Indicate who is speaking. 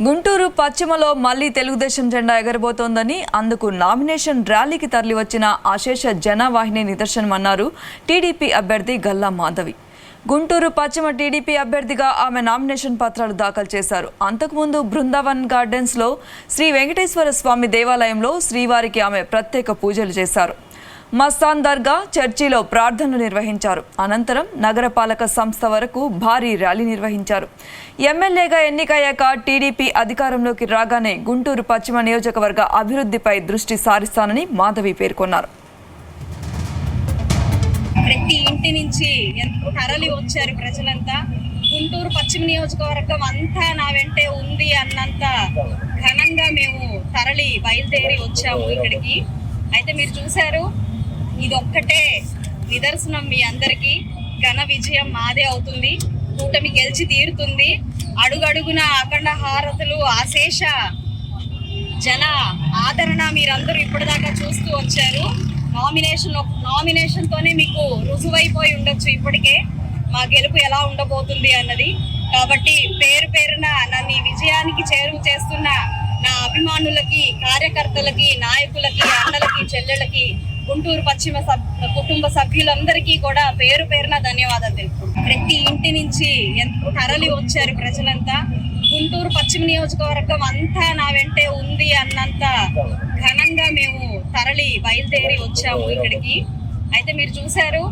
Speaker 1: గుంటూరు పశ్చిమలో మళ్లీ తెలుగుదేశం జెండా ఎగరబోతోందని అందుకు నామినేషన్ ర్యాలీకి తరలివచ్చిన అశేష జనవాహిని నిదర్శనమన్నారు టీడీపీ అభ్యర్థి గల్లా మాధవి. గుంటూరు పశ్చిమ టీడీపీ అభ్యర్థిగా ఆమె నామినేషన్ పత్రాలు దాఖలు చేశారు. అంతకుముందు బృందావన్ గార్డెన్స్లో శ్రీ వెంకటేశ్వర స్వామి దేవాలయంలో శ్రీవారికి ఆమె ప్రత్యేక పూజలు చేశారు. మస్తాన్ దర్గా, చర్చిలో ప్రార్థనలు నిర్వహించారు. అనంతరం నగరపాలక సంస్థ వరకు భారీ ర్యాలీ నిర్వహించారు. ఎమ్మెల్యేగా ఎన్నికయ్యాక టీడీపీ అధికారంలోకి రాగానే గుంటూరు పశ్చిమ నియోజకవర్గ అభివృద్ధిపై దృష్టి సారిస్తానని మాధవి పేర్కొన్నారు.
Speaker 2: ప్రతి ఇంటి నుంచి తరలి వచ్చారు ప్రజలంతా. గుంటూరు పశ్చిమ నియోజకవర్గం అంతా నా వెంటే ఉంది అన్నంత ఘనంగా మేము తరలి బయలుదేరి వచ్చాము ఇక్కడికి. అయితే మీరు చూశారు, ఇదొక్కటే నిదర్శనం మీ అందరికీ. ఘన విజయం మాదే అవుతుంది. కూటమి గెలిచి తీరుతుంది. అడుగడుగున అఖండ హారతులు, అశేష జన ఆదరణ మీరందరూ ఇప్పటిదాకా చూస్తూ వచ్చారు. నామినేషన్తోనే మీకు రుజువైపోయి ఉండొచ్చు ఇప్పటికే మా గెలుపు ఎలా ఉండబోతుంది అన్నది. కాబట్టి పేరు పేరున నన్ను ఈ విజయానికి చేరువ చేస్తున్న నా అభిమానులకి, కార్యకర్తలకి, నాయకులకి, అన్నలకి, చెల్లెళ్ళకి, గుంటూరు పశ్చిమ కుటుంబ సభ్యులందరికీ కూడా పేరు పేరున ధన్యవాదాలు తెలుపుకుంటున్నాను. ప్రతి ఇంటి నుంచి తరలి వచ్చారు ప్రజలంతా. గుంటూరు పశ్చిమ నియోజకవర్గం అంతా నా వెంటే ఉంది అన్నంత ఘనంగా మేము తరలి బయలుదేరి వచ్చాము ఇక్కడికి. అయితే మీరు చూశారు,